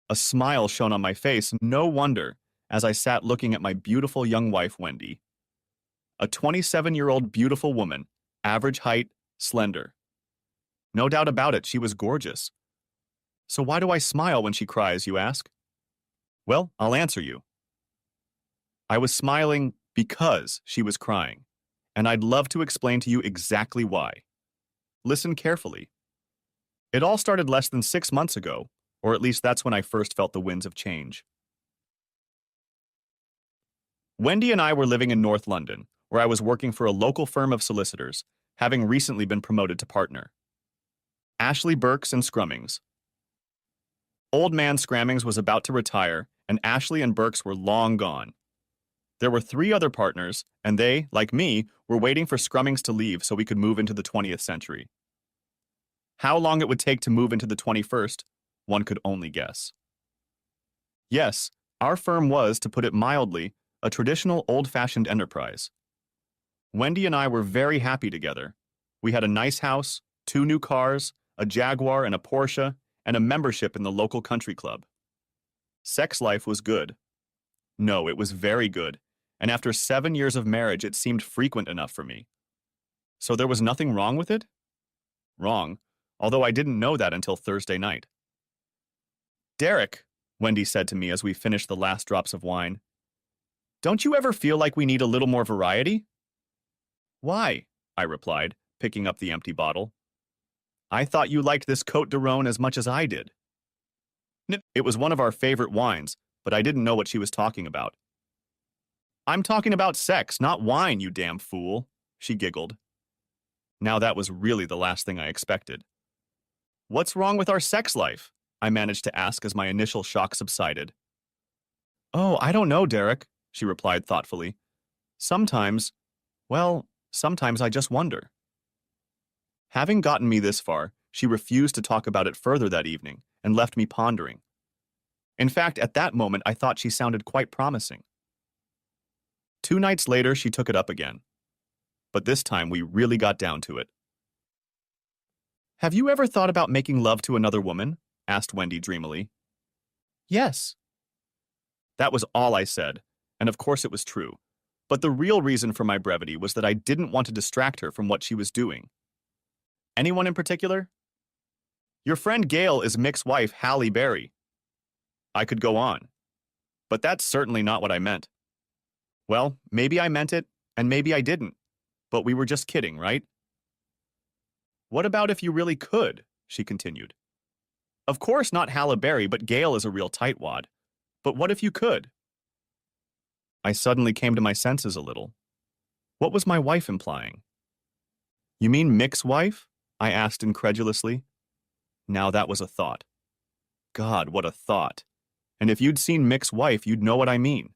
A smile shone on my face, no wonder, as I sat looking at my beautiful young wife, Wendy. A 27-year-old beautiful woman, average height, slender. No doubt about it, she was gorgeous. So why do I smile when she cries, you ask? Well, I'll answer you. I was smiling because she was crying, and I'd love to explain to you exactly why. Listen carefully. It all started less than 6 months ago, or at least that's when I first felt the winds of change. Wendy and I were living in North London, where I was working for a local firm of solicitors, having recently been promoted to partner. Ashley Burks and Scrummings. Old man Scrammings was about to retire, and Ashley and Burks were long gone. There were 3 other partners, and they, like me, were waiting for Scrummings to leave so we could move into the 20th century. How long it would take to move into the 21st, one could only guess. Yes, our firm was, to put it mildly, a traditional old-fashioned enterprise. Wendy and I were very happy together. We had a nice house, 2 new cars, a Jaguar and a Porsche, and a membership in the local country club. Sex life was good. No, it was very good, and after 7 years of marriage it seemed frequent enough for me. So there was nothing wrong with it? Wrong, although I didn't know that until Thursday night. Derek, Wendy said to me as we finished the last drops of wine, don't you ever feel like we need a little more variety? Why? I replied, picking up the empty bottle. I thought you liked this Côte de Rhône as much as I did. It was one of our favorite wines, but I didn't know what she was talking about. I'm talking about sex, not wine, you damn fool, she giggled. Now that was really the last thing I expected. What's wrong with our sex life? I managed to ask as my initial shock subsided. Oh, I don't know, Derek, she replied thoughtfully. Sometimes I just wonder. Having gotten me this far, she refused to talk about it further that evening and left me pondering. In fact, at that moment, I thought she sounded quite promising. 2 nights later, she took it up again. But this time, we really got down to it. Have you ever thought about making love to another woman? Asked Wendy dreamily. Yes. That was all I said, and of course it was true. But the real reason for my brevity was that I didn't want to distract her from what she was doing. Anyone in particular? Your friend Gail is Mick's wife, Halle Berry. I could go on. But that's certainly not what I meant. Well, maybe I meant it, and maybe I didn't. But we were just kidding, right? What about if you really could? She continued. Of course not Halle Berry, but Gail is a real tightwad. But what if you could? I suddenly came to my senses a little. What was my wife implying? You mean Mick's wife? I asked incredulously. Now that was a thought. God, what a thought. And if you'd seen Mick's wife, you'd know what I mean.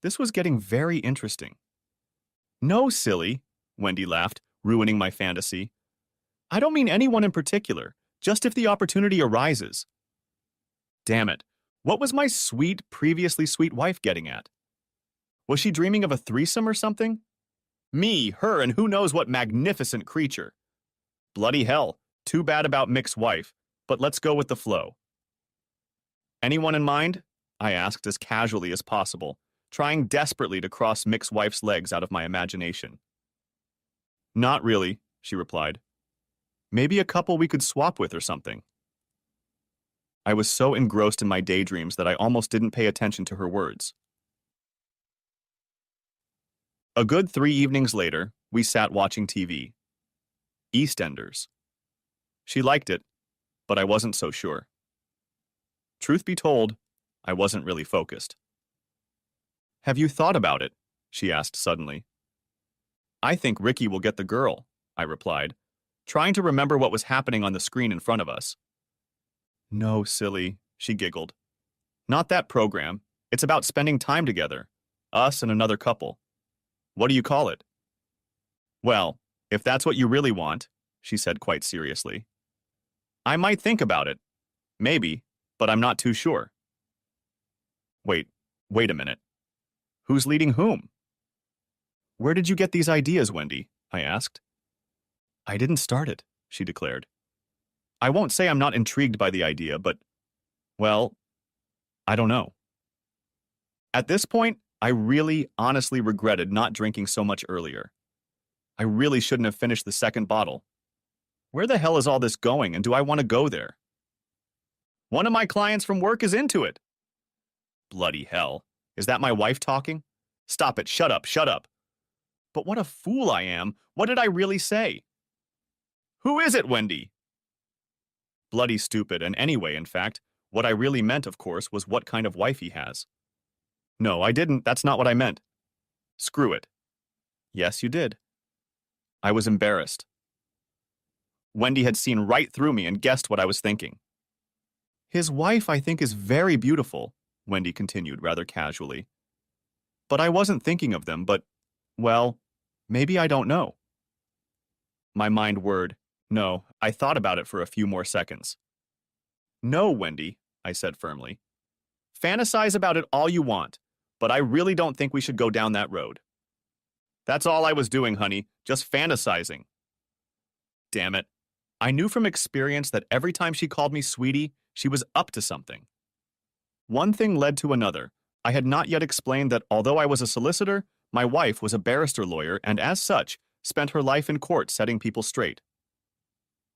This was getting very interesting. No, silly, Wendy laughed, ruining my fantasy. I don't mean anyone in particular, just if the opportunity arises. Damn it, what was my sweet, previously sweet wife getting at? Was she dreaming of a threesome or something? Me, her, and who knows what magnificent creature. Bloody hell, too bad about Mick's wife, but let's go with the flow. Anyone in mind? I asked as casually as possible, trying desperately to cross Mick's wife's legs out of my imagination. Not really, she replied. Maybe a couple we could swap with or something. I was so engrossed in my daydreams that I almost didn't pay attention to her words. A good 3 evenings later, we sat watching TV. EastEnders. She liked it, but I wasn't so sure. Truth be told, I wasn't really focused. Have you thought about it? She asked suddenly. I think Ricky will get the girl, I replied, trying to remember what was happening on the screen in front of us. No, silly, she giggled. Not that program. It's about spending time together, us and another couple. What do you call it? Well, if that's what you really want, she said quite seriously. I might think about it. Maybe, but I'm not too sure. Wait a minute. Who's leading whom? Where did you get these ideas, Wendy? I asked. I didn't start it, she declared. I won't say I'm not intrigued by the idea, but Well, I don't know. At this point, I really honestly regretted not drinking so much earlier. I really shouldn't have finished the second bottle. Where the hell is all this going, and do I want to go there? One of my clients from work is into it. Bloody hell. Is that my wife talking? Stop it. Shut up. Shut up. But what a fool I am. What did I really say? Who is it, Wendy? Bloody stupid, and anyway, in fact, what I really meant, of course, was what kind of wife he has. No, I didn't. That's not what I meant. Screw it. Yes, you did. I was embarrassed. Wendy had seen right through me and guessed what I was thinking. His wife, I think, is very beautiful, Wendy continued rather casually. But I wasn't thinking of them, but, well, maybe I don't know. My mind whirred. No, I thought about it for a few more seconds. No, Wendy, I said firmly. Fantasize about it all you want, but I really don't think we should go down that road. That's all I was doing, honey, just fantasizing. Damn it. I knew from experience that every time she called me sweetie, she was up to something. One thing led to another. I had not yet explained that although I was a solicitor, my wife was a barrister lawyer and as such, spent her life in court setting people straight.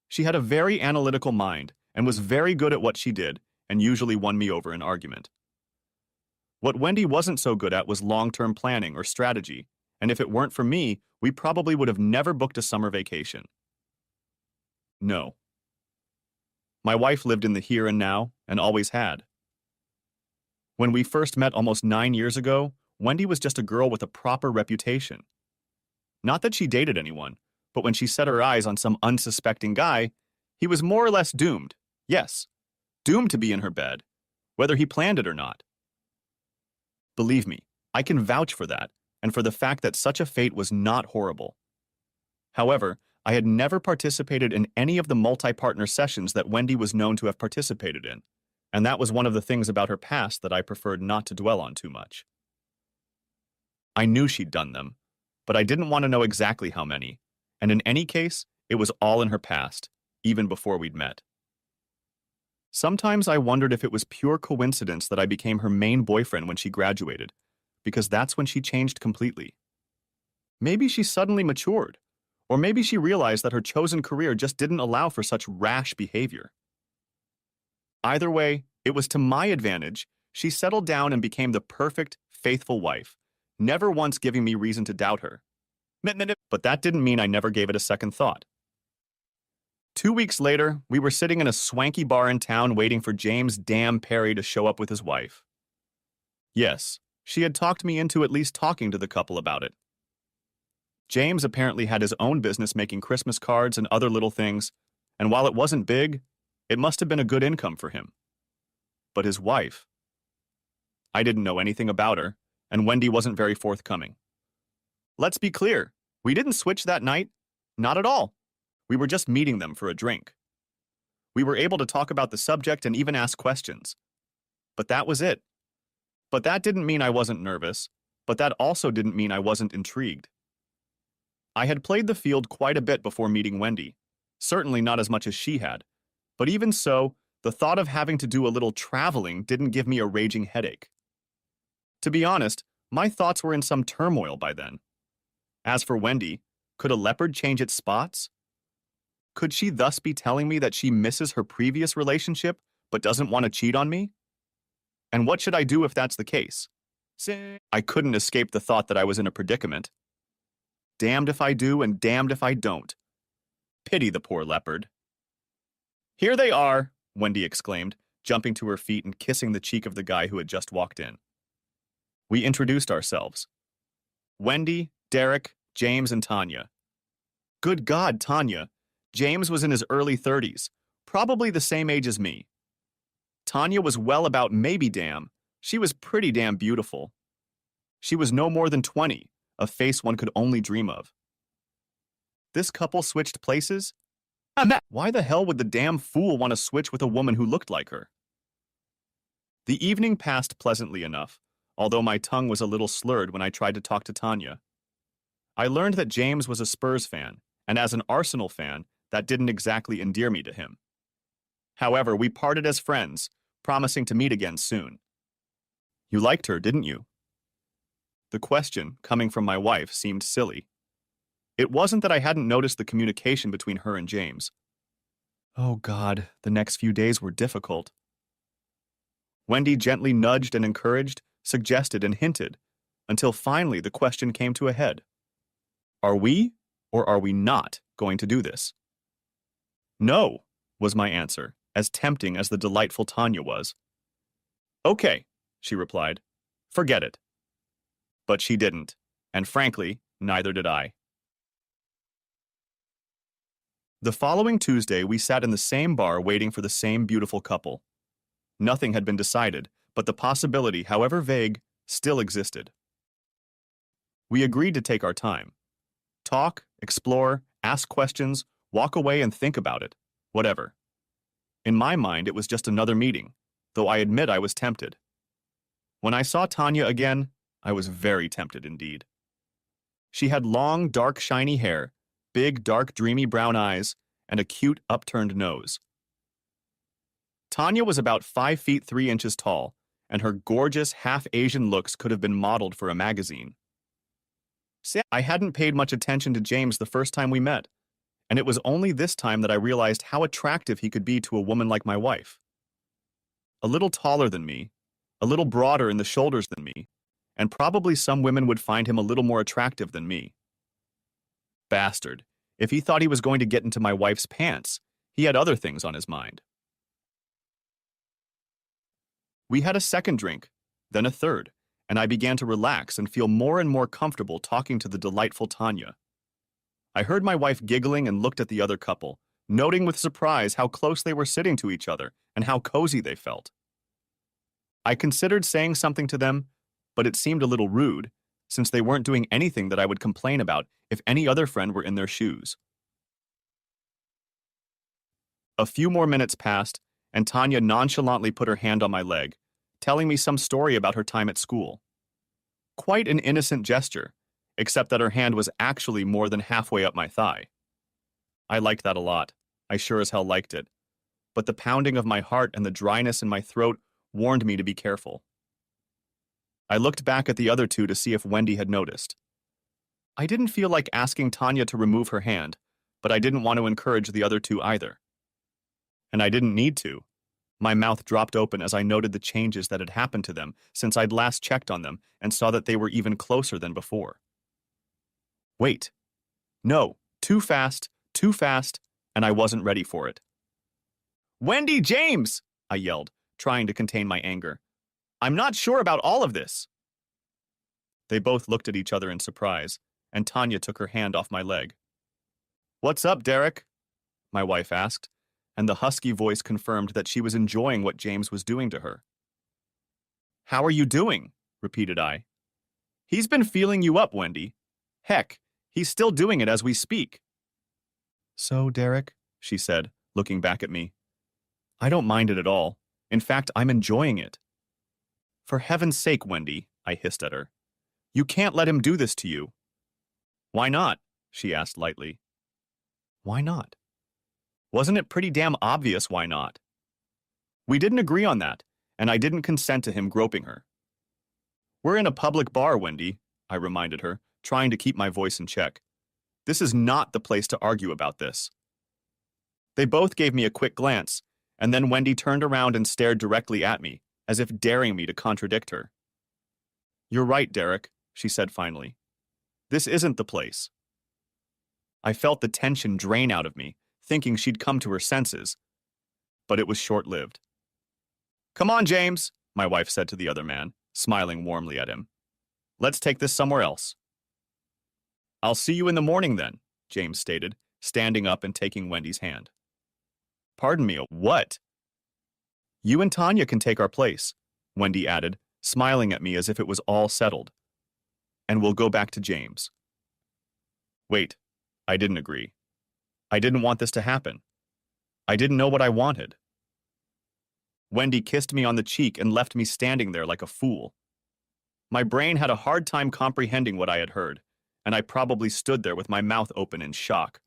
She had a very analytical mind and was very good at what she did and usually won me over in argument. What Wendy wasn't so good at was long-term planning or strategy, and if it weren't for me, we probably would have never booked a summer vacation. No. My wife lived in the here and now, and always had. When we first met almost 9 years ago, Wendy was just a girl with a proper reputation. Not that she dated anyone, but when she set her eyes on some unsuspecting guy, he was more or less doomed. Yes, doomed to be in her bed, whether he planned it or not. Believe me, I can vouch for that, and for the fact that such a fate was not horrible. However, I had never participated in any of the multi-partner sessions that Wendy was known to have participated in, and that was one of the things about her past that I preferred not to dwell on too much. I knew she'd done them, but I didn't want to know exactly how many, and in any case, it was all in her past, even before we'd met. Sometimes I wondered if it was pure coincidence that I became her main boyfriend when she graduated, because that's when she changed completely. Maybe she suddenly matured, or maybe she realized that her chosen career just didn't allow for such rash behavior. Either way, it was to my advantage. She settled down and became the perfect, faithful wife, never once giving me reason to doubt her. But that didn't mean I never gave it a second thought. 2 weeks later, we were sitting in a swanky bar in town waiting for James Damn Perry to show up with his wife. Yes, she had talked me into at least talking to the couple about it. James apparently had his own business making Christmas cards and other little things, and while it wasn't big, it must have been a good income for him. But his wife... I didn't know anything about her, and Wendy wasn't very forthcoming. Let's be clear, we didn't switch that night. Not at all. We were just meeting them for a drink. We were able to talk about the subject and even ask questions. But that was it. But that didn't mean I wasn't nervous, but that also didn't mean I wasn't intrigued. I had played the field quite a bit before meeting Wendy, certainly not as much as she had, but even so, the thought of having to do a little traveling didn't give me a raging headache. To be honest, my thoughts were in some turmoil by then. As for Wendy, could a leopard change its spots? Could she thus be telling me that she misses her previous relationship but doesn't want to cheat on me? And what should I do if that's the case? I couldn't escape the thought that I was in a predicament. Damned if I do and damned if I don't. Pity the poor leopard. Here they are, Wendy exclaimed, jumping to her feet and kissing the cheek of the guy who had just walked in. We introduced ourselves. Wendy, Derek, James, and Tanya. Good God, Tanya. James was in his early 30s, probably the same age as me. Tanya was well about maybe damn. She was pretty damn beautiful. She was no more than 20, a face one could only dream of. This couple switched places? Why the hell would the damn fool want to switch with a woman who looked like her? The evening passed pleasantly enough, although my tongue was a little slurred when I tried to talk to Tanya. I learned that James was a Spurs fan, and as an Arsenal fan, that didn't exactly endear me to him. However, we parted as friends, promising to meet again soon. You liked her, didn't you? The question, coming from my wife, seemed silly. It wasn't that I hadn't noticed the communication between her and James. Oh God, the next few days were difficult. Wendy gently nudged and encouraged, suggested and hinted, until finally the question came to a head. Are we, or are we not, going to do this? No, was my answer, as tempting as the delightful Tanya was. Okay, she replied. Forget it. But she didn't, and frankly, neither did I. The following Tuesday, we sat in the same bar waiting for the same beautiful couple. Nothing had been decided, but the possibility, however vague, still existed. We agreed to take our time. Talk, explore, ask questions, walk away and think about it. Whatever. In my mind, it was just another meeting, though I admit I was tempted. When I saw Tanya again, I was very tempted indeed. She had long, dark, shiny hair, big, dark, dreamy brown eyes, and a cute, upturned nose. Tanya was about 5 feet 3 inches tall, and her gorgeous, half-Asian looks could have been modeled for a magazine. I hadn't paid much attention to James the first time we met, and it was only this time that I realized how attractive he could be to a woman like my wife. A little taller than me, a little broader in the shoulders than me, and probably some women would find him a little more attractive than me. Bastard. If he thought he was going to get into my wife's pants, he had other things on his mind. We had a second drink, then a third, and I began to relax and feel more and more comfortable talking to the delightful Tanya. I heard my wife giggling and looked at the other couple, noting with surprise how close they were sitting to each other and how cozy they felt. I considered saying something to them, but it seemed a little rude, since they weren't doing anything that I would complain about if any other friend were in their shoes. A few more minutes passed, and Tanya nonchalantly put her hand on my leg, telling me some story about her time at school. Quite an innocent gesture, except that her hand was actually more than halfway up my thigh. I liked that a lot. I sure as hell liked it. But the pounding of my heart and the dryness in my throat warned me to be careful. I looked back at the other two to see if Wendy had noticed. I didn't feel like asking Tanya to remove her hand, but I didn't want to encourage the other two either. And I didn't need to. My mouth dropped open as I noted the changes that had happened to them since I'd last checked on them and saw that they were even closer than before. Wait. No, too fast, and I wasn't ready for it. Wendy, James! I yelled, trying to contain my anger. I'm not sure about all of this. They both looked at each other in surprise, and Tanya took her hand off my leg. What's up, Derek? My wife asked, and the husky voice confirmed that she was enjoying what James was doing to her. How are you doing? Repeated I. He's been feeling you up, Wendy. Heck, he's still doing it as we speak. So, Derek, she said, looking back at me. I don't mind it at all. In fact, I'm enjoying it. For heaven's sake, Wendy, I hissed at her. You can't let him do this to you. Why not? She asked lightly. Why not? Wasn't it pretty damn obvious why not? We didn't agree on that, and I didn't consent to him groping her. We're in a public bar, Wendy, I reminded her, trying to keep my voice in check. This is not the place to argue about this. They both gave me a quick glance, and then Wendy turned around and stared directly at me, as if daring me to contradict her. You're right, Derek, she said finally. This isn't the place. I felt the tension drain out of me, thinking she'd come to her senses. But it was short-lived. Come on, James, my wife said to the other man, smiling warmly at him. Let's take this somewhere else. I'll see you in the morning then, James stated, standing up and taking Wendy's hand. Pardon me, what? You and Tanya can take our place, Wendy added, smiling at me as if it was all settled. And we'll go back to James. Wait, I didn't agree. I didn't want this to happen. I didn't know what I wanted. Wendy kissed me on the cheek and left me standing there like a fool. My brain had a hard time comprehending what I had heard, and I probably stood there with my mouth open in shock.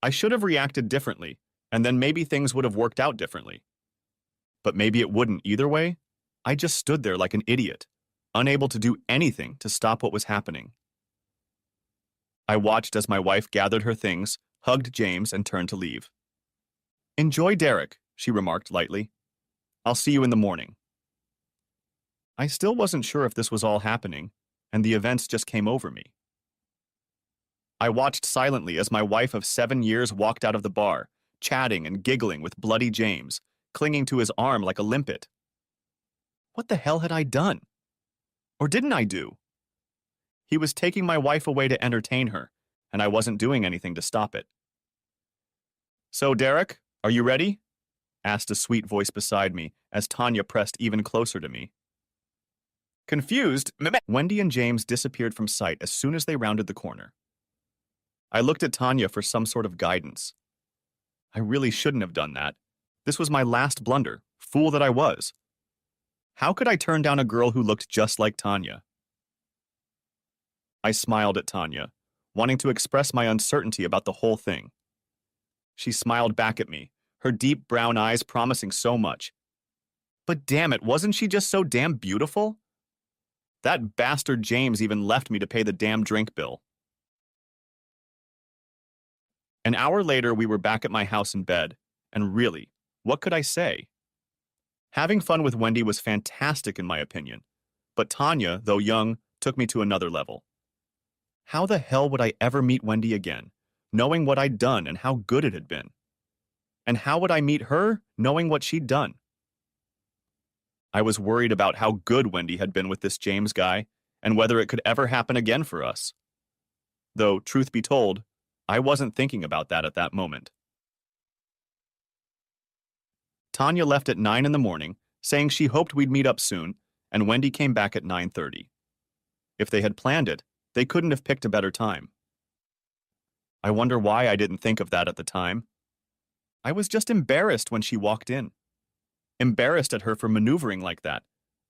I should have reacted differently, and then maybe things would have worked out differently. But maybe it wouldn't either way. I just stood there like an idiot, unable to do anything to stop what was happening. I watched as my wife gathered her things, hugged James, and turned to leave. "Enjoy Derek," she remarked lightly. "I'll see you in the morning." I still wasn't sure if this was all happening, and the events just came over me. I watched silently as my wife of 7 years walked out of the bar, chatting and giggling with bloody James, clinging to his arm like a limpet. What the hell had I done? Or didn't I do? He was taking my wife away to entertain her, and I wasn't doing anything to stop it. "So, Derek, are you ready?" asked a sweet voice beside me as Tanya pressed even closer to me. Confused, Wendy and James disappeared from sight as soon as they rounded the corner. I looked at Tanya for some sort of guidance. I really shouldn't have done that. This was my last blunder, fool that I was. How could I turn down a girl who looked just like Tanya? I smiled at Tanya, wanting to express my uncertainty about the whole thing. She smiled back at me, her deep brown eyes promising so much. But damn it, wasn't she just so damn beautiful? That bastard James even left me to pay the damn drink bill. An hour later, we were back at my house in bed, and really, what could I say? Having fun with Wendy was fantastic in my opinion, but Tanya, though young, took me to another level. How the hell would I ever meet Wendy again, knowing what I'd done and how good it had been? And how would I meet her, knowing what she'd done? I was worried about how good Wendy had been with this James guy, and whether it could ever happen again for us. Though, truth be told, I wasn't thinking about that at that moment. Tanya left at 9 in the morning, saying she hoped we'd meet up soon, and Wendy came back at 9:30. If they had planned it, they couldn't have picked a better time. I wonder why I didn't think of that at the time. I was just embarrassed when she walked in. Embarrassed at her for maneuvering like that,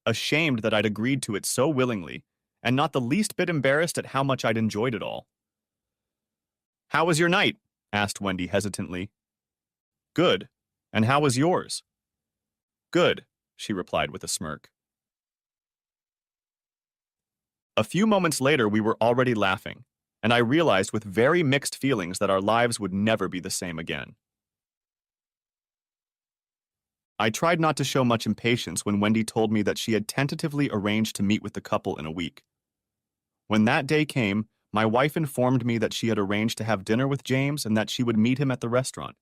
ashamed that I'd agreed to it so willingly, and not the least bit embarrassed at how much I'd enjoyed it all. "How was your night?" asked Wendy hesitantly. "Good. And how was yours?" "Good," she replied with a smirk. A few moments later, we were already laughing, and I realized with very mixed feelings that our lives would never be the same again. I tried not to show much impatience when Wendy told me that she had tentatively arranged to meet with the couple in a week. When that day came, my wife informed me that she had arranged to have dinner with James and that she would meet him at the restaurant.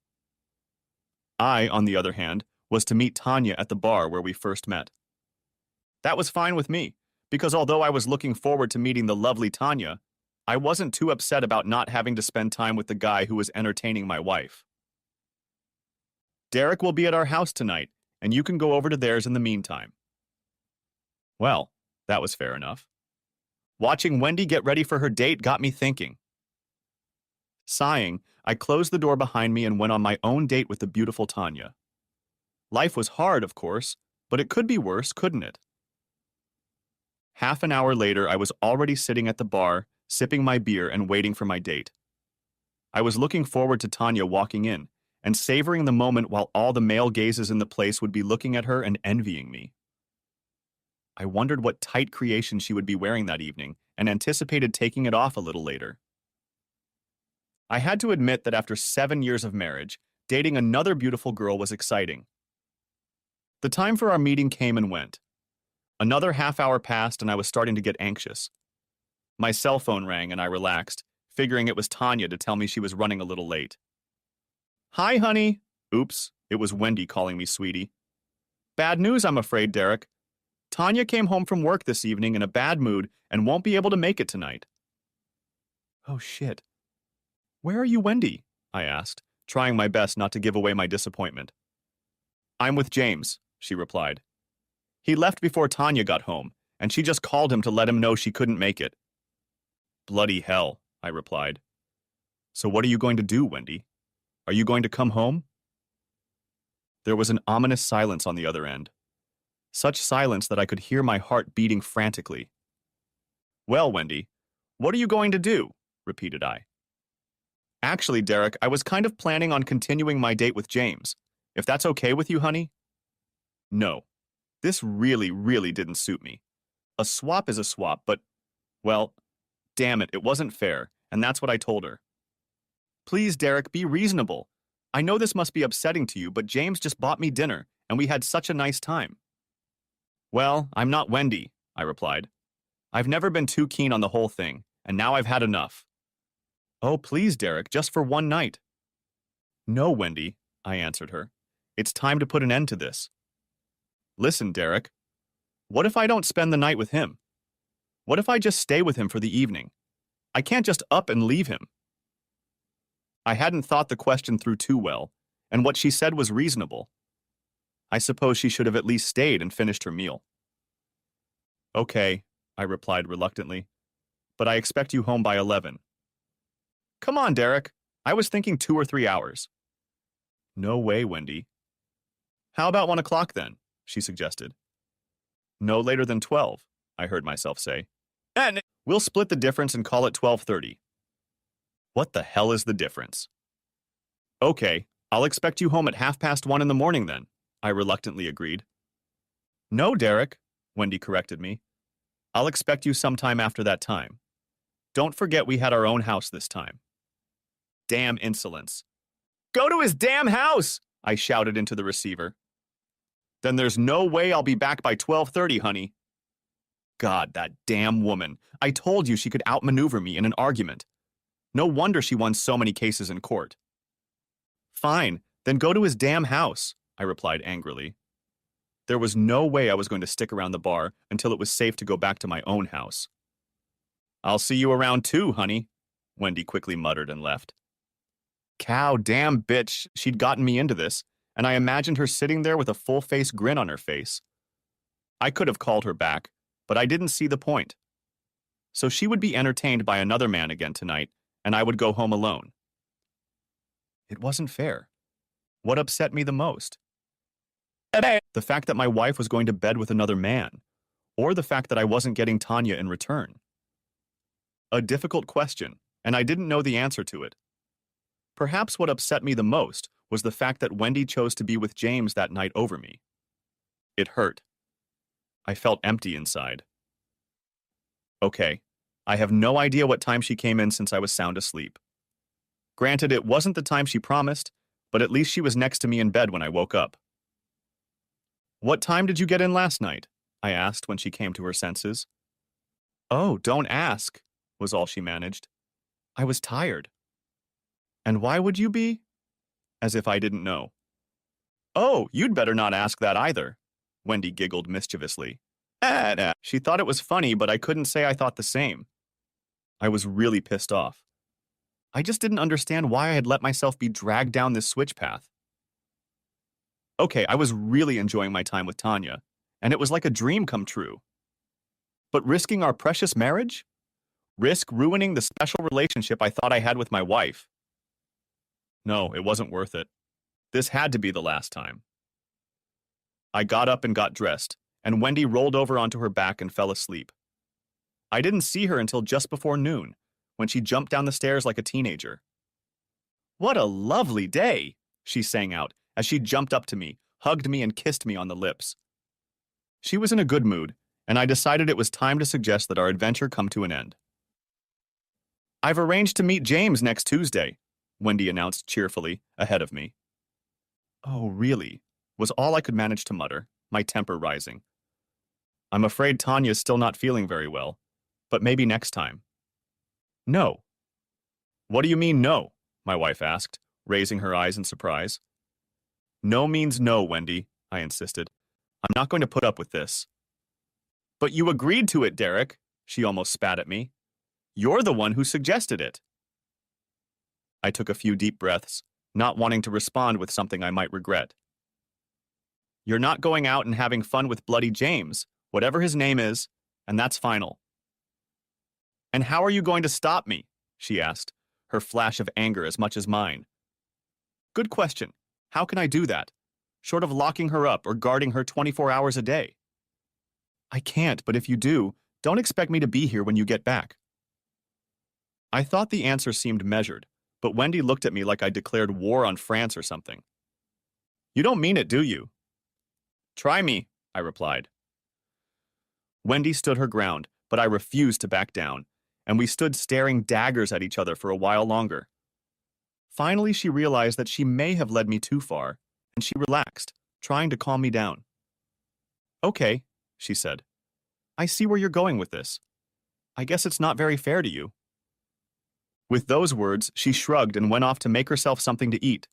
I, on the other hand, was to meet Tanya at the bar where we first met. That was fine with me, because although I was looking forward to meeting the lovely Tanya, I wasn't too upset about not having to spend time with the guy who was entertaining my wife. "Derek will be at our house tonight, and you can go over to theirs in the meantime." Well, that was fair enough. Watching Wendy get ready for her date got me thinking. Sighing, I closed the door behind me and went on my own date with the beautiful Tanya. Life was hard, of course, but it could be worse, couldn't it? Half an hour later, I was already sitting at the bar, sipping my beer and waiting for my date. I was looking forward to Tanya walking in, and savoring the moment while all the male gazes in the place would be looking at her and envying me. I wondered what tight creation she would be wearing that evening, and anticipated taking it off a little later. I had to admit that after 7 years of marriage, dating another beautiful girl was exciting. The time for our meeting came and went. Another half hour passed and I was starting to get anxious. My cell phone rang and I relaxed, figuring it was Tanya to tell me she was running a little late. "Hi, honey." Oops, it was Wendy calling me sweetie. "Bad news, I'm afraid, Derek. Tanya came home from work this evening in a bad mood and won't be able to make it tonight." "Oh, shit. Where are you, Wendy?" I asked, trying my best not to give away my disappointment. "I'm with James," she replied. "He left before Tanya got home, and she just called him to let him know she couldn't make it." "Bloody hell," I replied. "So what are you going to do, Wendy? Are you going to come home?" There was an ominous silence on the other end. Such silence that I could hear my heart beating frantically. "Well, Wendy, what are you going to do?" repeated I. "Actually, Derek, I was kind of planning on continuing my date with James. If that's okay with you, honey?" No, this really, really didn't suit me. A swap is a swap, but, well, damn it, it wasn't fair, and that's what I told her. Please, Derek, be reasonable. I know this must be upsetting to you, but James just bought me dinner, and we had such a nice time. Well, I'm not Wendy, I replied. I've never been too keen on the whole thing, and now I've had enough. Oh, please, Derek, just for one night. No, Wendy, I answered her. It's time to put an end to this. Listen, Derek, what if I don't spend the night with him? What if I just stay with him for the evening? I can't just up and leave him. I hadn't thought the question through too well, and what she said was reasonable. I suppose she should have at least stayed and finished her meal. Okay, I replied reluctantly, but I expect you home by 11. Come on, Derek. I was thinking 2 or 3 hours. No way, Wendy. How about 1 o'clock then? She suggested. No later than 12, I heard myself say. And we'll split the difference and call it 12:30. What the hell is the difference? Okay, I'll expect you home at 1:30 in the morning then, I reluctantly agreed. No, Derek, Wendy corrected me. I'll expect you sometime after that time. Don't forget we had our own house this time. Damn insolence. Go to his damn house, I shouted into the receiver. Then there's no way I'll be back by 12:30, honey. God, that damn woman. I told you she could outmaneuver me in an argument. No wonder she won so many cases in court. Fine, then go to his damn house, I replied angrily. There was no way I was going to stick around the bar until it was safe to go back to my own house. I'll see you around too, honey, Wendy quickly muttered and left. Cow damn bitch, she'd gotten me into this, and I imagined her sitting there with a full-face grin on her face. I could have called her back, but I didn't see the point. So she would be entertained by another man again tonight, and I would go home alone. It wasn't fair. What upset me the most? The fact that my wife was going to bed with another man, or the fact that I wasn't getting Tanya in return. A difficult question, and I didn't know the answer to it. Perhaps what upset me the most was the fact that Wendy chose to be with James that night over me. It hurt. I felt empty inside. Okay, I have no idea what time she came in since I was sound asleep. Granted, it wasn't the time she promised, but at least she was next to me in bed when I woke up. What time did you get in last night? I asked when she came to her senses. Oh, don't ask, was all she managed. I was tired. And why would you be? As if I didn't know. Oh, you'd better not ask that either, Wendy giggled mischievously. She thought it was funny, but I couldn't say I thought the same. I was really pissed off. I just didn't understand why I had let myself be dragged down this switch path. Okay, I was really enjoying my time with Tanya, and it was like a dream come true. But risking our precious marriage? Risk ruining the special relationship I thought I had with my wife? No, it wasn't worth it. This had to be the last time. I got up and got dressed, and Wendy rolled over onto her back and fell asleep. I didn't see her until just before noon, when she jumped down the stairs like a teenager. What a lovely day, she sang out as she jumped up to me, hugged me, and kissed me on the lips. She was in a good mood, and I decided it was time to suggest that our adventure come to an end. I've arranged to meet James next Tuesday, Wendy announced cheerfully, ahead of me. Oh, really? Was all I could manage to mutter, my temper rising. I'm afraid Tanya's still not feeling very well, but maybe next time. No. What do you mean, no? My wife asked, raising her eyes in surprise. No means no, Wendy, I insisted. I'm not going to put up with this. But you agreed to it, Derek, she almost spat at me. You're the one who suggested it. I took a few deep breaths, not wanting to respond with something I might regret. You're not going out and having fun with Bloody James, whatever his name is, and that's final. And how are you going to stop me? She asked, her flash of anger as much as mine. Good question. How can I do that? Short of locking her up or guarding her 24 hours a day. I can't, but if you do, don't expect me to be here when you get back. I thought the answer seemed measured, but Wendy looked at me like I declared war on France or something. You don't mean it, do you? Try me, I replied. Wendy stood her ground, but I refused to back down, and we stood staring daggers at each other for a while longer. Finally, she realized that she may have led me too far, and she relaxed, trying to calm me down. Okay, she said. I see where you're going with this. I guess it's not very fair to you. With those words, she shrugged and went off to make herself something to eat.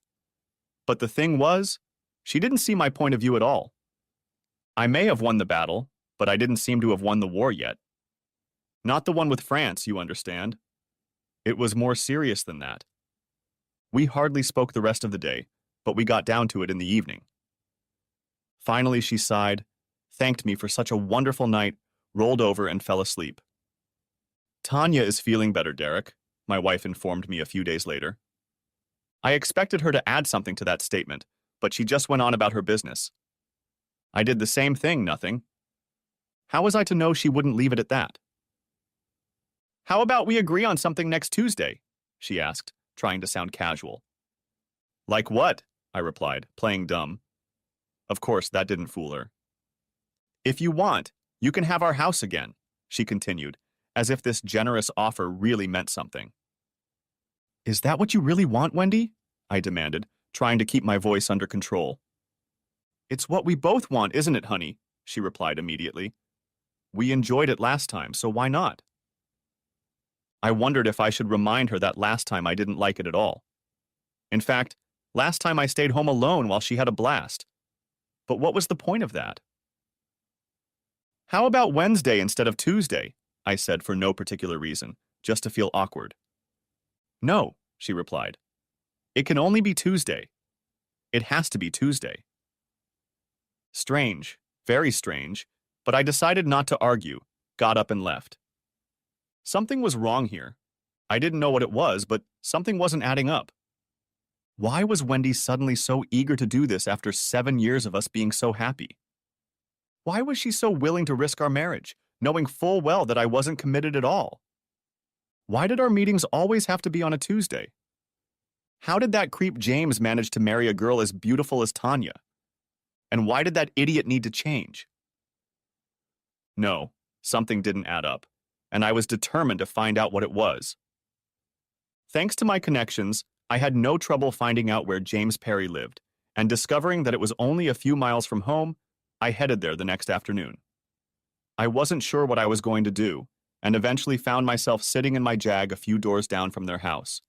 But the thing was, she didn't see my point of view at all. I may have won the battle, but I didn't seem to have won the war yet. Not the one with France, you understand. It was more serious than that. We hardly spoke the rest of the day, but we got down to it in the evening. Finally, she sighed, thanked me for such a wonderful night, rolled over and fell asleep. Tanya is feeling better, Derek, my wife informed me a few days later. I expected her to add something to that statement, but she just went on about her business. I did the same thing, nothing. How was I to know she wouldn't leave it at that? How about we agree on something next Tuesday? She asked, trying to sound casual. Like what? I replied, playing dumb. Of course, that didn't fool her. If you want, you can have our house again, she continued, as if this generous offer really meant something. Is that what you really want, Wendy? I demanded, trying to keep my voice under control. It's what we both want, isn't it, honey? She replied immediately. We enjoyed it last time, so why not? I wondered if I should remind her that last time I didn't like it at all. In fact, last time I stayed home alone while she had a blast. But what was the point of that? How about Wednesday instead of Tuesday? I said for no particular reason, just to feel awkward. No, she replied. It can only be Tuesday. It has to be Tuesday. Strange, very strange, but I decided not to argue, got up and left. Something was wrong here. I didn't know what it was, but something wasn't adding up. Why was Wendy suddenly so eager to do this after 7 years of us being so happy? Why was she so willing to risk our marriage, knowing full well that I wasn't committed at all? Why did our meetings always have to be on a Tuesday? How did that creep James manage to marry a girl as beautiful as Tanya? And why did that idiot need to change? No, something didn't add up, and I was determined to find out what it was. Thanks to my connections, I had no trouble finding out where James Perry lived, and discovering that it was only a few miles from home, I headed there the next afternoon. I wasn't sure what I was going to do, and eventually found myself sitting in my Jag a few doors down from their house.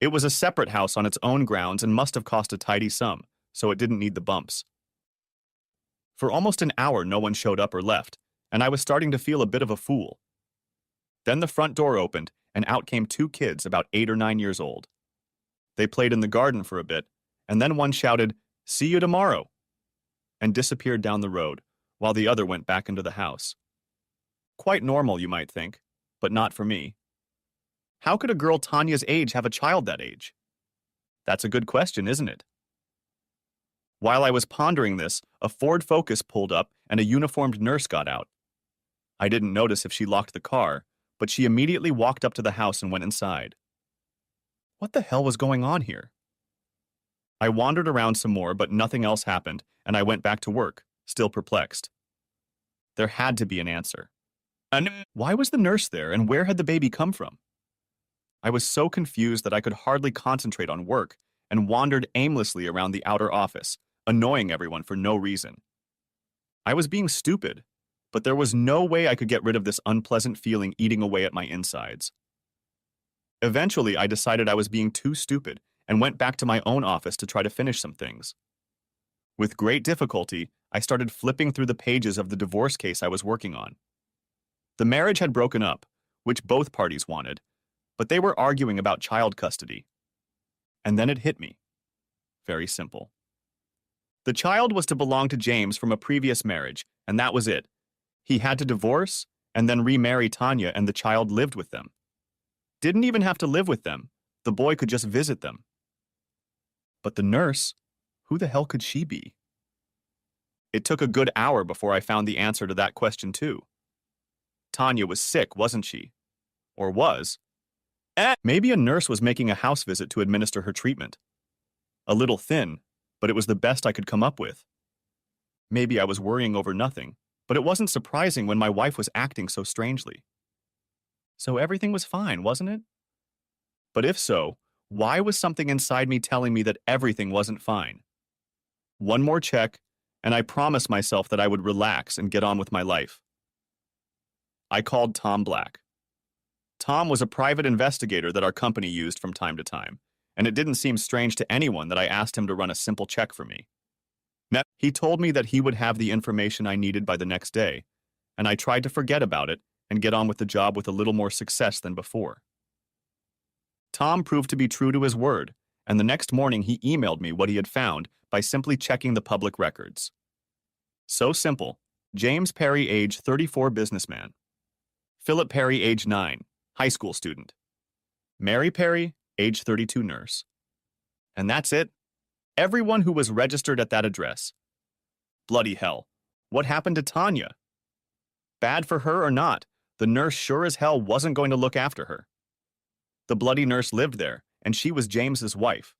It was a separate house on its own grounds and must have cost a tidy sum, so it didn't need the bumps. For almost an hour no one showed up or left, and I was starting to feel a bit of a fool. Then the front door opened, and out came 2 kids about 8 or 9 years old. They played in the garden for a bit, and then one shouted, "See you tomorrow," and disappeared down the road, while the other went back into the house. Quite normal, you might think, but not for me. How could a girl Tanya's age have a child that age? That's a good question, isn't it? While I was pondering this, a Ford Focus pulled up and a uniformed nurse got out. I didn't notice if she locked the car, but she immediately walked up to the house and went inside. What the hell was going on here? I wandered around some more, but nothing else happened, and I went back to work, still perplexed. There had to be an answer. Why was the nurse there, and where had the baby come from? I was so confused that I could hardly concentrate on work and wandered aimlessly around the outer office, annoying everyone for no reason. I was being stupid, but there was no way I could get rid of this unpleasant feeling eating away at my insides. Eventually, I decided I was being too stupid and went back to my own office to try to finish some things. With great difficulty, I started flipping through the pages of the divorce case I was working on. The marriage had broken up, which both parties wanted, but they were arguing about child custody. And then it hit me. Very simple. The child was to belong to James from a previous marriage, and that was it. He had to divorce and then remarry Tanya, and the child lived with them. Didn't even have to live with them. The boy could just visit them. But the nurse, who the hell could she be? It took a good hour before I found the answer to that question, too. Tanya was sick, wasn't she? Or was? Maybe a nurse was making a house visit to administer her treatment. A little thin, but it was the best I could come up with. Maybe I was worrying over nothing, but it wasn't surprising when my wife was acting so strangely. So everything was fine, wasn't it? But if so, why was something inside me telling me that everything wasn't fine? One more check, and I promised myself that I would relax and get on with my life. I called Tom Black. Tom was a private investigator that our company used from time to time, and it didn't seem strange to anyone that I asked him to run a simple check for me. He told me that he would have the information I needed by the next day, and I tried to forget about it and get on with the job with a little more success than before. Tom proved to be true to his word, and the next morning he emailed me what he had found by simply checking the public records. So simple. James Perry, age 34, businessman. Philip Perry, age 9, high school student. Mary Perry, age 32, nurse. And that's it. Everyone who was registered at that address. Bloody hell. What happened to Tanya? Bad for her or not, the nurse sure as hell wasn't going to look after her. The bloody nurse lived there, and she was James's wife.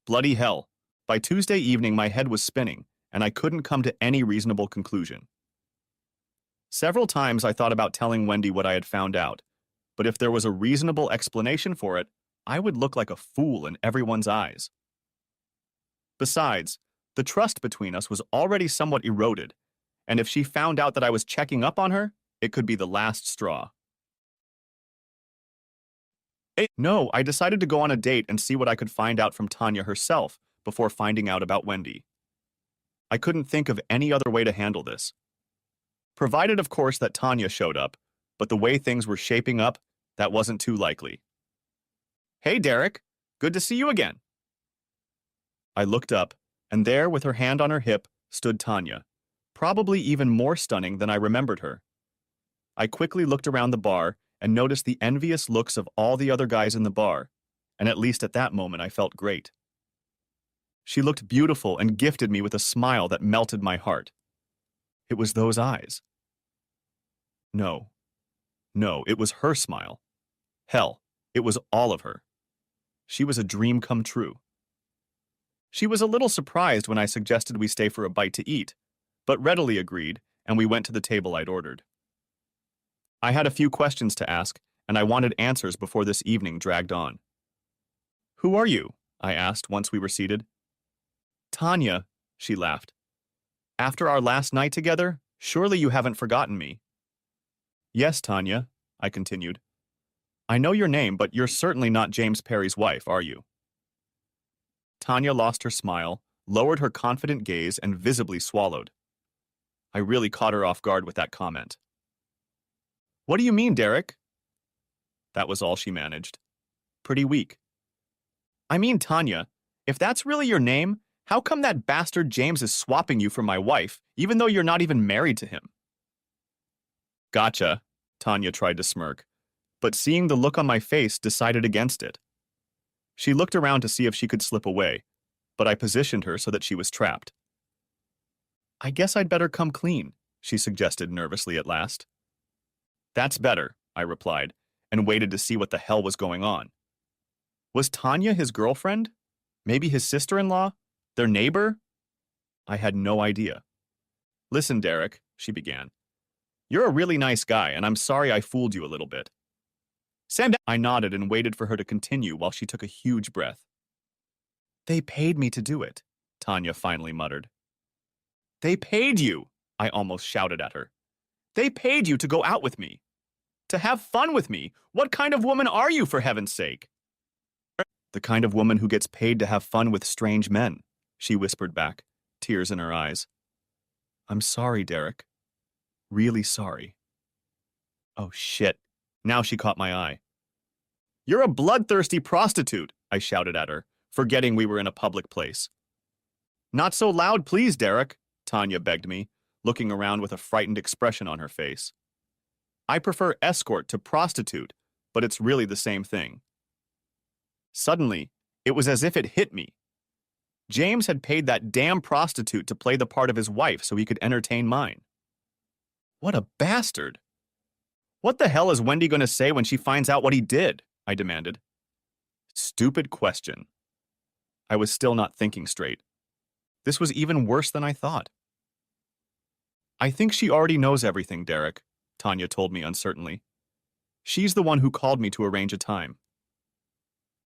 Bloody hell. By Tuesday evening, my head was spinning, and I couldn't come to any reasonable conclusion. Several times I thought about telling Wendy what I had found out, but if there was a reasonable explanation for it, I would look like a fool in everyone's eyes. Besides, the trust between us was already somewhat eroded, and if she found out that I was checking up on her, it could be the last straw. No, I decided to go on a date and see what I could find out from Tanya herself before finding out about Wendy. I couldn't think of any other way to handle this. Provided, of course, that Tanya showed up, but the way things were shaping up, that wasn't too likely. Hey, Derek. Good to see you again. I looked up, and there, with her hand on her hip, stood Tanya, probably even more stunning than I remembered her. I quickly looked around the bar and noticed the envious looks of all the other guys in the bar, and at least at that moment I felt great. She looked beautiful and gifted me with a smile that melted my heart. It was those eyes. No, it was her smile. Hell, it was all of her. She was a dream come true. She was a little surprised when I suggested we stay for a bite to eat, but readily agreed, and we went to the table I'd ordered. I had a few questions to ask, and I wanted answers before this evening dragged on. Who are you? I asked once we were seated. Tanya, she laughed. After our last night together, surely you haven't forgotten me. Yes, Tanya, I continued. I know your name, but you're certainly not James Perry's wife, are you? Tanya lost her smile, lowered her confident gaze, and visibly swallowed. I really caught her off guard with that comment. What do you mean, Derek? That was all she managed. Pretty weak. I mean, Tanya, if that's really your name, how come that bastard James is swapping you for my wife, even though you're not even married to him? Gotcha, Tanya tried to smirk, but seeing the look on my face decided against it. She looked around to see if she could slip away, but I positioned her so that she was trapped. I guess I'd better come clean, she suggested nervously at last. That's better, I replied, and waited to see what the hell was going on. Was Tanya his girlfriend? Maybe his sister-in-law? Their neighbor? I had no idea. Listen, Derek, she began. You're a really nice guy, and I'm sorry I fooled you a little bit. I nodded and waited for her to continue while she took a huge breath. They paid me to do it, Tanya finally muttered. They paid you, I almost shouted at her. They paid you to go out with me. To have fun with me. What kind of woman are you, for heaven's sake? The kind of woman who gets paid to have fun with strange men, she whispered back, tears in her eyes. I'm sorry, Derek. Really sorry. Oh, shit. Now she caught my eye. You're a bloodthirsty prostitute, I shouted at her, forgetting we were in a public place. Not so loud, please, Derek, Tanya begged me, looking around with a frightened expression on her face. I prefer escort to prostitute, but it's really the same thing. Suddenly, it was as if it hit me. James had paid that damn prostitute to play the part of his wife so he could entertain mine. What a bastard! What the hell is Wendy going to say when she finds out what he did? I demanded. Stupid question. I was still not thinking straight. This was even worse than I thought. I think she already knows everything, Derek, Tanya told me uncertainly. She's the one who called me to arrange a time.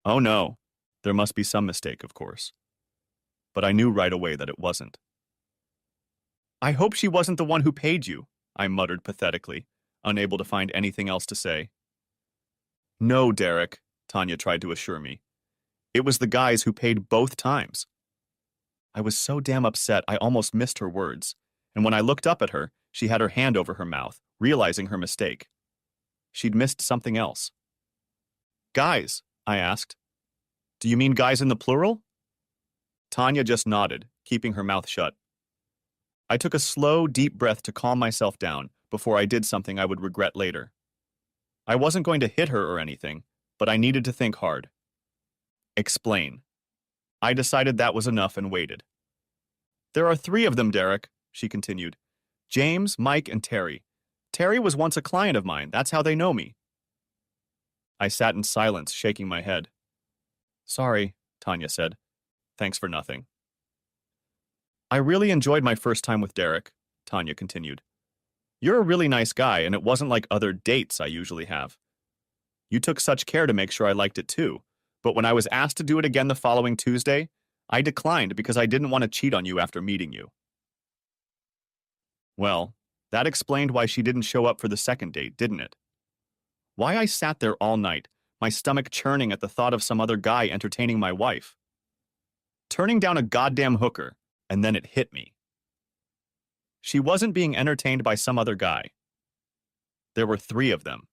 Oh no, there must be some mistake, of course. But I knew right away that it wasn't. I hope she wasn't the one who paid you, I muttered pathetically, unable to find anything else to say. No, Derek, Tanya tried to assure me. It was the guys who paid both times. I was so damn upset I almost missed her words, and when I looked up at her, she had her hand over her mouth, realizing her mistake. She'd missed something else. Guys, I asked. Do you mean guys in the plural? Tanya just nodded, keeping her mouth shut. I took a slow, deep breath to calm myself down before I did something I would regret later. I wasn't going to hit her or anything, but I needed to think hard. Explain. I decided that was enough and waited. There are 3 of them, Derek, she continued. James, Mike, and Terry. Terry was once a client of mine. That's how they know me. I sat in silence, shaking my head. Sorry, Tanya said. Thanks for nothing. I really enjoyed my first time with Derek, Tanya continued. You're a really nice guy, and it wasn't like other dates I usually have. You took such care to make sure I liked it too, but when I was asked to do it again the following Tuesday, I declined because I didn't want to cheat on you after meeting you. Well, that explained why she didn't show up for the second date, didn't it? Why I sat there all night, my stomach churning at the thought of some other guy entertaining my wife. Turning down a goddamn hooker, and then it hit me. She wasn't being entertained by some other guy. There were 3 of them.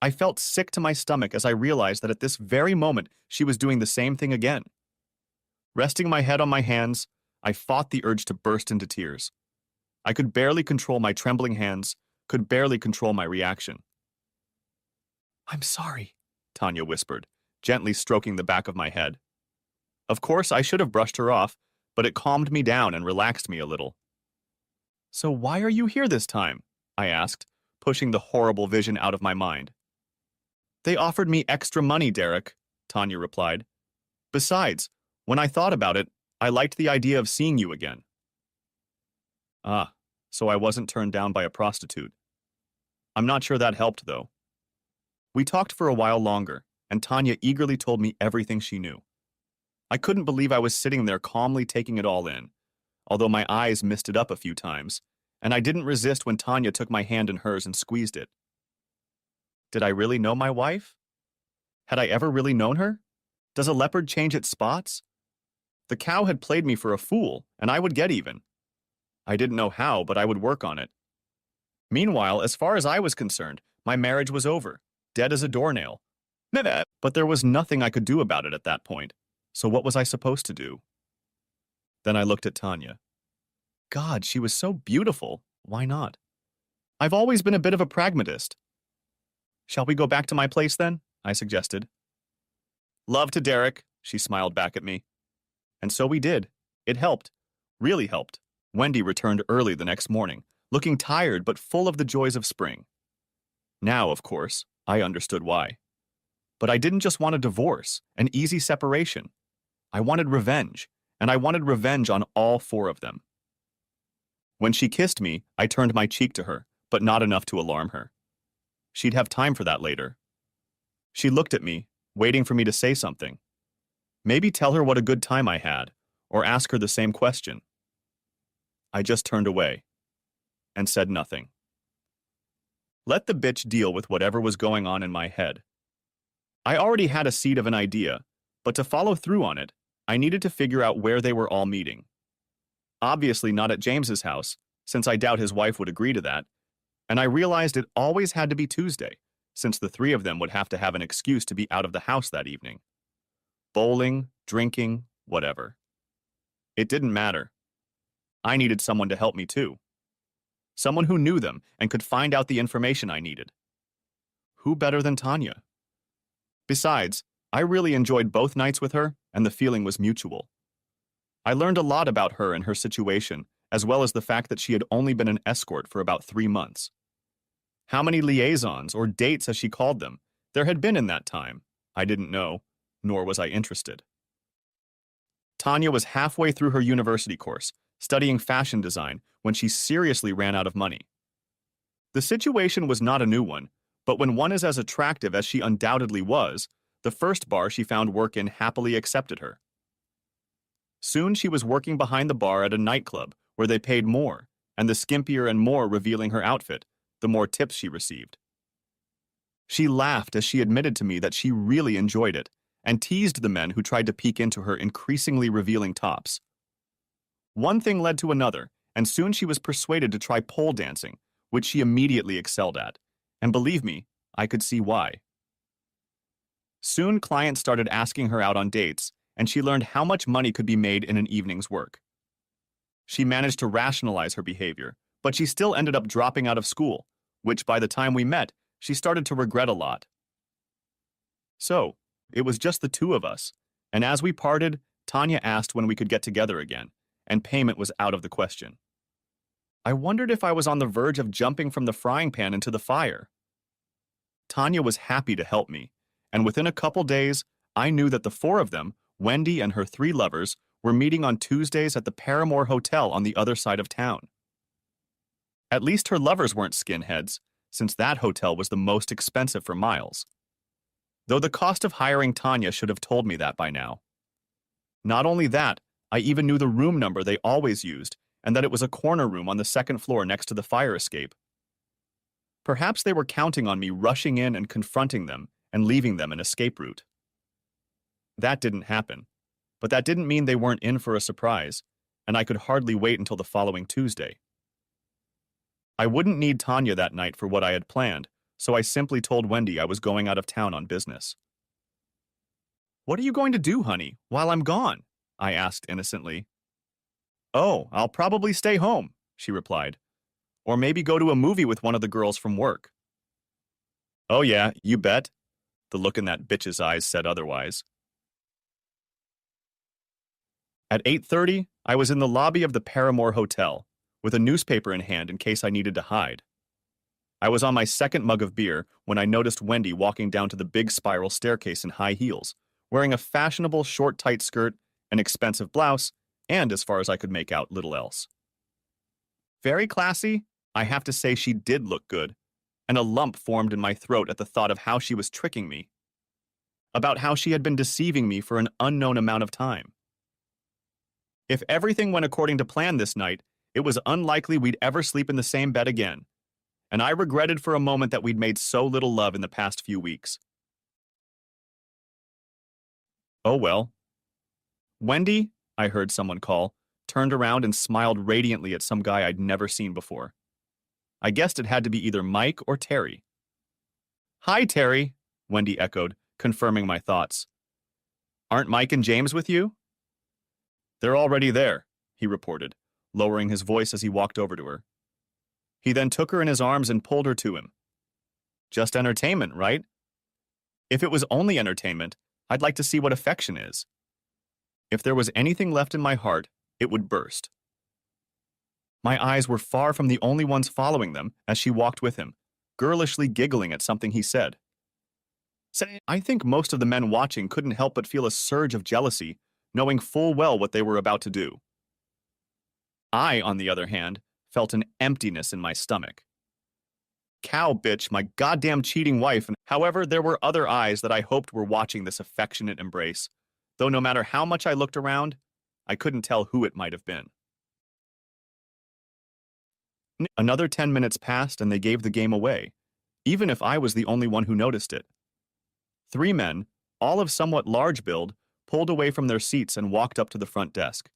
I felt sick to my stomach as I realized that at this very moment she was doing the same thing again. Resting my head on my hands, I fought the urge to burst into tears. I could barely control my trembling hands, could barely control my reaction. I'm sorry, Tanya whispered, gently stroking the back of my head. Of course, I should have brushed her off, but it calmed me down and relaxed me a little. So why are you here this time? I asked, pushing the horrible vision out of my mind. They offered me extra money, Derek, Tanya replied. Besides, when I thought about it, I liked the idea of seeing you again. Ah, so I wasn't turned down by a prostitute. I'm not sure that helped, though. We talked for a while longer, and Tanya eagerly told me everything she knew. I couldn't believe I was sitting there calmly taking it all in, although my eyes misted up a few times, and I didn't resist when Tanya took my hand in hers and squeezed it. Did I really know my wife? Had I ever really known her? Does a leopard change its spots? The cow had played me for a fool, and I would get even. I didn't know how, but I would work on it. Meanwhile, as far as I was concerned, my marriage was over, dead as a doornail. But there was nothing I could do about it at that point, so what was I supposed to do? Then I looked at Tanya. God, she was so beautiful. Why not? I've always been a bit of a pragmatist. Shall we go back to my place then? I suggested. Love to Derek, she smiled back at me. And so we did. It helped. Really helped. Wendy returned early the next morning, looking tired but full of the joys of spring. Now, of course, I understood why. But I didn't just want a divorce, an easy separation. I wanted revenge, and I wanted revenge on all 4 of them. When she kissed me, I turned my cheek to her, but not enough to alarm her. She'd have time for that later. She looked at me, waiting for me to say something. Maybe tell her what a good time I had, or ask her the same question. I just turned away and said nothing. Let the bitch deal with whatever was going on in my head. I already had a seed of an idea, but to follow through on it, I needed to figure out where they were all meeting. Obviously not at James's house, since I doubt his wife would agree to that, and I realized it always had to be Tuesday, since the 3 of them would have to have an excuse to be out of the house that evening. Bowling, drinking, whatever. It didn't matter. I needed someone to help me too. Someone who knew them and could find out the information I needed. Who better than Tanya? Besides, I really enjoyed both nights with her, and the feeling was mutual. I learned a lot about her and her situation, as well as the fact that she had only been an escort for about 3 months. How many liaisons, or dates as she called them, there had been in that time, I didn't know, nor was I interested. Tanya was halfway through her university course, studying fashion design when she seriously ran out of money. The situation was not a new one, but when one is as attractive as she undoubtedly was, the first bar she found work in happily accepted her. Soon she was working behind the bar at a nightclub where they paid more, and the skimpier and more revealing her outfit, the more tips she received. She laughed as she admitted to me that she really enjoyed it, and teased the men who tried to peek into her increasingly revealing tops. One thing led to another, and soon she was persuaded to try pole dancing, which she immediately excelled at, and believe me, I could see why. Soon clients started asking her out on dates, and she learned how much money could be made in an evening's work. She managed to rationalize her behavior, but she still ended up dropping out of school, which by the time we met, she started to regret a lot. So, it was just the two of us, and as we parted, Tanya asked when we could get together again, and payment was out of the question. I wondered if I was on the verge of jumping from the frying pan into the fire. Tanya was happy to help me, and within a couple days, I knew that the four of them, Wendy and her three lovers, were meeting on Tuesdays at the Paramore Hotel on the other side of town. At least her lovers weren't skinheads, since that hotel was the most expensive for miles. Though the cost of hiring Tanya should have told me that by now. Not only that, I even knew the room number they always used, and that it was a corner room on the second floor next to the fire escape. Perhaps they were counting on me rushing in and confronting them and leaving them an escape route. That didn't happen, but that didn't mean they weren't in for a surprise, and I could hardly wait until the following Tuesday. I wouldn't need Tanya that night for what I had planned, so I simply told Wendy I was going out of town on business. "What are you going to do, honey, while I'm gone?" I asked innocently. "Oh, I'll probably stay home," she replied. "Or maybe go to a movie with one of the girls from work." "Oh yeah, you bet." The look in that bitch's eyes said otherwise. At 8:30, I was in the lobby of the Paramore Hotel, with a newspaper in hand in case I needed to hide. I was on my second mug of beer when I noticed Wendy walking down to the big spiral staircase in high heels, wearing a fashionable short tight skirt, an expensive blouse, and, as far as I could make out, little else. Very classy, I have to say she did look good, and a lump formed in my throat at the thought of how she was tricking me. About how she had been deceiving me for an unknown amount of time. If everything went according to plan this night, it was unlikely we'd ever sleep in the same bed again, and I regretted for a moment that we'd made so little love in the past few weeks. Oh well. "Wendy," I heard someone call, turned around and smiled radiantly at some guy I'd never seen before. I guessed it had to be either Mike or Terry. "Hi, Terry," Wendy echoed, confirming my thoughts. "Aren't Mike and James with you?" "They're already there," he reported, lowering his voice as he walked over to her. He then took her in his arms and pulled her to him. "Just entertainment, right? If it was only entertainment, I'd like to see what affection is. If there was anything left in my heart, it would burst." My eyes were far from the only ones following them as she walked with him, girlishly giggling at something he said. I think most of the men watching couldn't help but feel a surge of jealousy, knowing full well what they were about to do. I, on the other hand, felt an emptiness in my stomach. Cow bitch, my goddamn cheating wife. However, there were other eyes that I hoped were watching this affectionate embrace, though no matter how much I looked around, I couldn't tell who it might have been. Another 10 minutes passed and they gave the game away, even if I was the only one who noticed it. Three men, all of somewhat large build, pulled away from their seats and walked up to the front desk.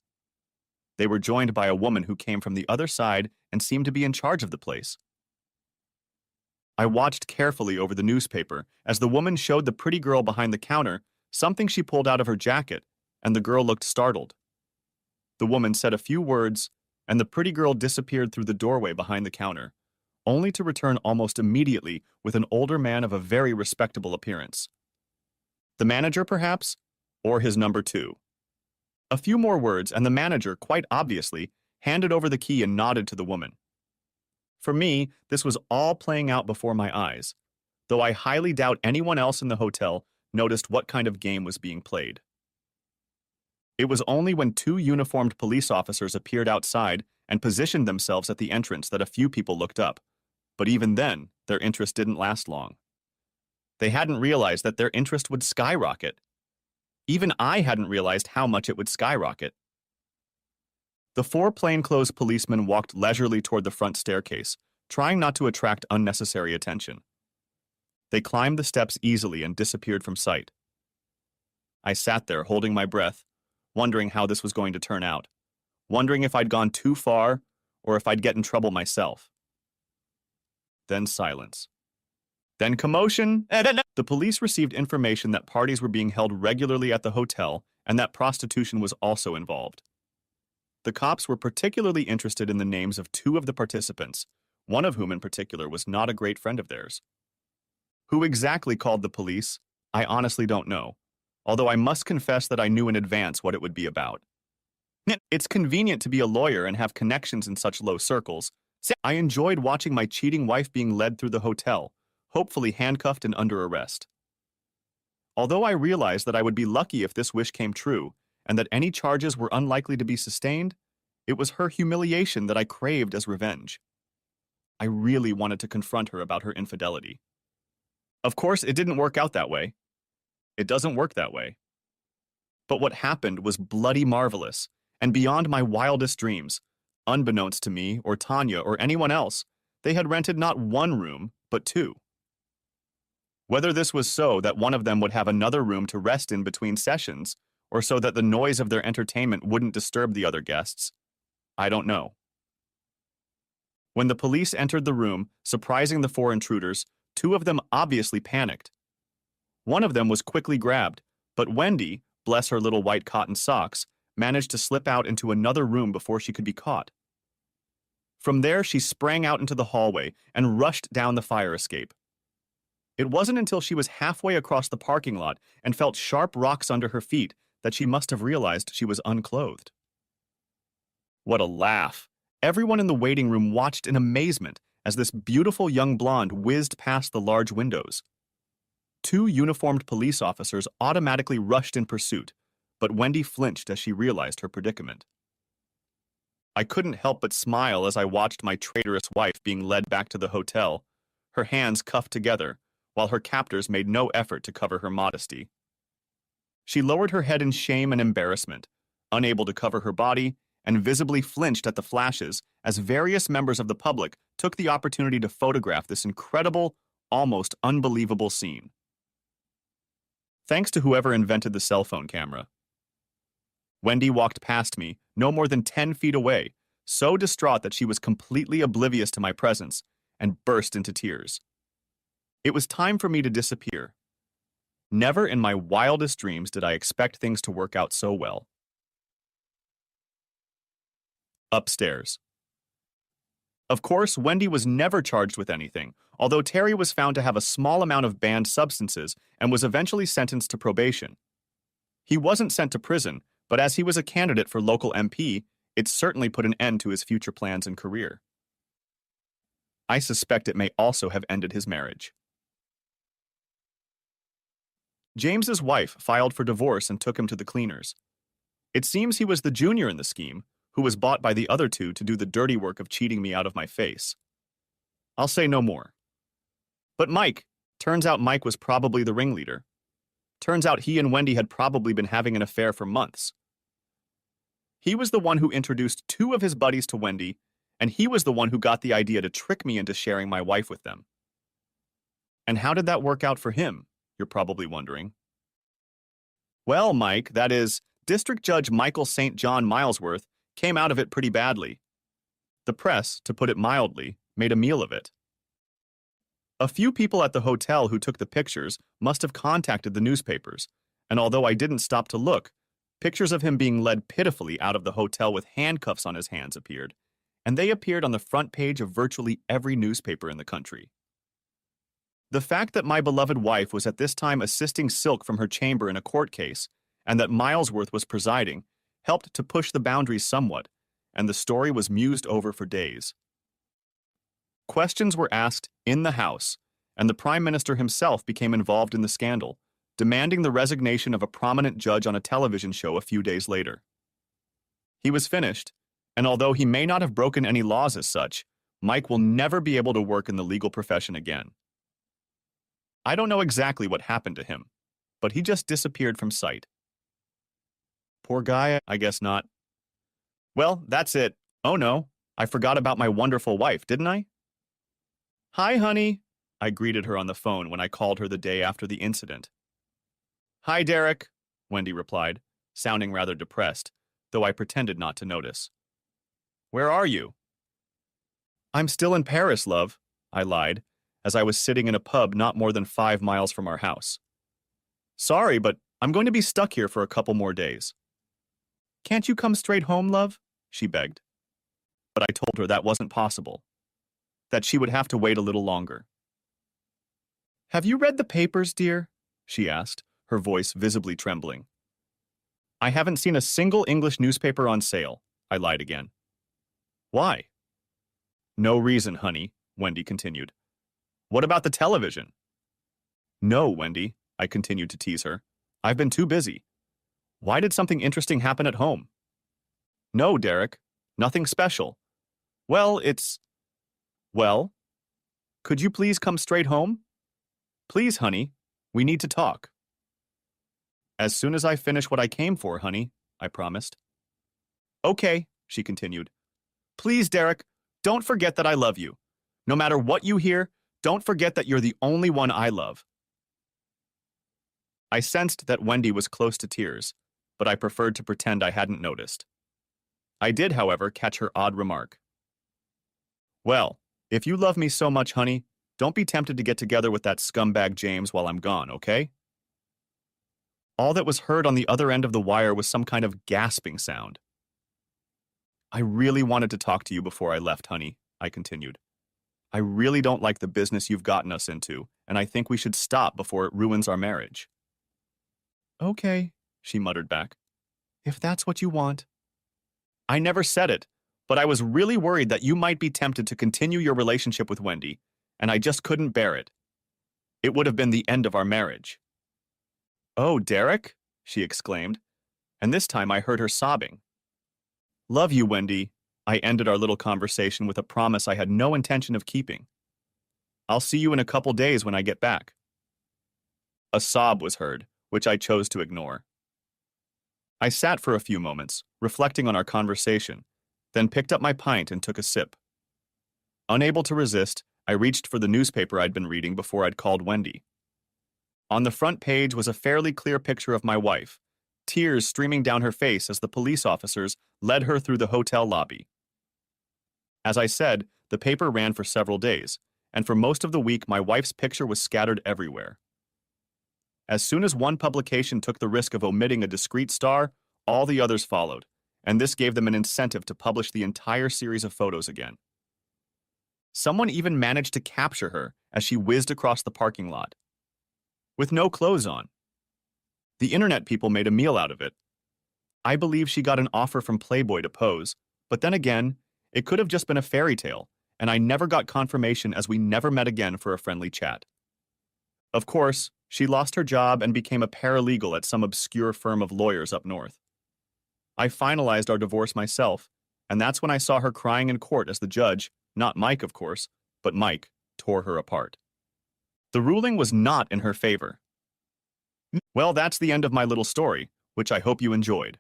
They were joined by a woman who came from the other side and seemed to be in charge of the place. I watched carefully over the newspaper as the woman showed the pretty girl behind the counter something she pulled out of her jacket, and the girl looked startled. The woman said a few words, and the pretty girl disappeared through the doorway behind the counter, only to return almost immediately with an older man of a very respectable appearance. The manager, perhaps? Or his number two. A few more words, and the manager, quite obviously, handed over the key and nodded to the woman. For me, this was all playing out before my eyes, though I highly doubt anyone else in the hotel noticed what kind of game was being played. It was only when two uniformed police officers appeared outside and positioned themselves at the entrance that a few people looked up. But even then, their interest didn't last long. They hadn't realized that their interest would skyrocket. Even I hadn't realized how much it would skyrocket. The four plainclothes policemen walked leisurely toward the front staircase, trying not to attract unnecessary attention. They climbed the steps easily and disappeared from sight. I sat there holding my breath, wondering how this was going to turn out, wondering if I'd gone too far or if I'd get in trouble myself. Then silence. Then commotion. The police received information that parties were being held regularly at the hotel and that prostitution was also involved. The cops were particularly interested in the names of two of the participants, one of whom in particular was not a great friend of theirs. Who exactly called the police, I honestly don't know, although I must confess that I knew in advance what it would be about. It's convenient to be a lawyer and have connections in such low circles. I enjoyed watching my cheating wife being led through the hotel, hopefully handcuffed and under arrest. Although I realized that I would be lucky if this wish came true, and that any charges were unlikely to be sustained, it was her humiliation that I craved as revenge. I really wanted to confront her about her infidelity. Of course, it didn't work out that way. It doesn't work that way. But what happened was bloody marvelous, and beyond my wildest dreams. Unbeknownst to me, or Tanya, or anyone else, they had rented not one room, but two. Whether this was so that one of them would have another room to rest in between sessions, or so that the noise of their entertainment wouldn't disturb the other guests, I don't know. When the police entered the room, surprising the four intruders, two of them obviously panicked. One of them was quickly grabbed, but Wendy, bless her little white cotton socks, managed to slip out into another room before she could be caught. From there, she sprang out into the hallway and rushed down the fire escape. It wasn't until she was halfway across the parking lot and felt sharp rocks under her feet that she must have realized she was unclothed. What a laugh! Everyone in the waiting room watched in amazement as this beautiful young blonde whizzed past the large windows. Two uniformed police officers automatically rushed in pursuit, but Wendy flinched as she realized her predicament. I couldn't help but smile as I watched my traitorous wife being led back to the hotel, her hands cuffed together, while her captors made no effort to cover her modesty. She lowered her head in shame and embarrassment, unable to cover her body, and visibly flinched at the flashes as various members of the public took the opportunity to photograph this incredible, almost unbelievable scene. Thanks to whoever invented the cell phone camera. Wendy walked past me, no more than 10 feet away, so distraught that she was completely oblivious to my presence, and burst into tears. It was time for me to disappear. Never in my wildest dreams did I expect things to work out so well. Upstairs. Of course, Wendy was never charged with anything, although Terry was found to have a small amount of banned substances and was eventually sentenced to probation. He wasn't sent to prison, but as he was a candidate for local MP, it certainly put an end to his future plans and career. I suspect it may also have ended his marriage. James's wife filed for divorce and took him to the cleaners. It seems he was the junior in the scheme, who was bought by the other two to do the dirty work of cheating me out of my face. I'll say no more. But turns out Mike was probably the ringleader. Turns out he and Wendy had probably been having an affair for months. He was the one who introduced two of his buddies to Wendy, and he was the one who got the idea to trick me into sharing my wife with them. And how did that work out for him, you're probably wondering? Well, Mike, that is, District Judge Michael St. John Milesworth, came out of it pretty badly. The press, to put it mildly, made a meal of it. A few people at the hotel who took the pictures must have contacted the newspapers, and although I didn't stop to look, pictures of him being led pitifully out of the hotel with handcuffs on his hands appeared, and they appeared on the front page of virtually every newspaper in the country. The fact that my beloved wife was at this time assisting Silk from her chamber in a court case, and that Milesworth was presiding, helped to push the boundaries somewhat, and the story was mused over for days. Questions were asked in the House, and the Prime Minister himself became involved in the scandal, demanding the resignation of a prominent judge on a television show a few days later. He was finished, and although he may not have broken any laws as such, Mike will never be able to work in the legal profession again. I don't know exactly what happened to him, but he just disappeared from sight. Poor guy, I guess not. Well, that's it. Oh no, I forgot about my wonderful wife, didn't I? Hi, honey, I greeted her on the phone when I called her the day after the incident. Hi, Derek, Wendy replied, sounding rather depressed, though I pretended not to notice. Where are you? I'm still in Paris, love, I lied, as I was sitting in a pub not more than 5 miles from our house. Sorry, but I'm going to be stuck here for a couple more days. Can't you come straight home, love? She begged. But I told her that wasn't possible, that she would have to wait a little longer. Have you read the papers, dear? She asked, her voice visibly trembling. I haven't seen a single English newspaper on sale, I lied again. Why? No reason, honey, Wendy continued. What about the television? No, Wendy, I continued to tease her. I've been too busy. Why did something interesting happen at home? No, Derek, nothing special. Well, Well, could you please come straight home? Please, honey, we need to talk. As soon as I finish what I came for, honey, I promised. Okay, she continued. Please, Derek, don't forget that I love you. No matter what you hear, don't forget that you're the only one I love. I sensed that Wendy was close to tears, but I preferred to pretend I hadn't noticed. I did, however, catch her odd remark. Well, if you love me so much, honey, don't be tempted to get together with that scumbag James while I'm gone, okay? All that was heard on the other end of the wire was some kind of gasping sound. I really wanted to talk to you before I left, honey, I continued. I really don't like the business you've gotten us into, and I think we should stop before it ruins our marriage. Okay, she muttered back. If that's what you want. I never said it, but I was really worried that you might be tempted to continue your relationship with Wendy, and I just couldn't bear it. It would have been the end of our marriage. Oh, Derek, she exclaimed, and this time I heard her sobbing. Love you, Wendy. I ended our little conversation with a promise I had no intention of keeping. I'll see you in a couple days when I get back. A sob was heard, which I chose to ignore. I sat for a few moments, reflecting on our conversation, then picked up my pint and took a sip. Unable to resist, I reached for the newspaper I'd been reading before I'd called Wendy. On the front page was a fairly clear picture of my wife, tears streaming down her face as the police officers led her through the hotel lobby. As I said, the paper ran for several days, and for most of the week my wife's picture was scattered everywhere. As soon as one publication took the risk of omitting a discrete star, all the others followed, and this gave them an incentive to publish the entire series of photos again. Someone even managed to capture her as she whizzed across the parking lot, with no clothes on. The internet people made a meal out of it. I believe she got an offer from Playboy to pose, but then again, it could have just been a fairy tale, and I never got confirmation as we never met again for a friendly chat. Of course, she lost her job and became a paralegal at some obscure firm of lawyers up north. I finalized our divorce myself, and that's when I saw her crying in court as the judge, not Mike of course, but Mike, tore her apart. The ruling was not in her favor. Well, that's the end of my little story, which I hope you enjoyed.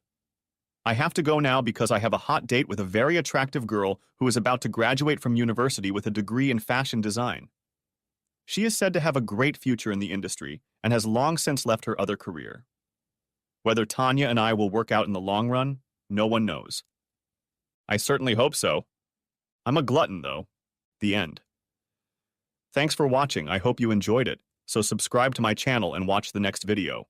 I have to go now because I have a hot date with a very attractive girl who is about to graduate from university with a degree in fashion design. She is said to have a great future in the industry and has long since left her other career. Whether Tanya and I will work out in the long run, no one knows. I certainly hope so. I'm a glutton, though. The end. Thanks for watching. I hope you enjoyed it, so subscribe to my channel and watch the next video.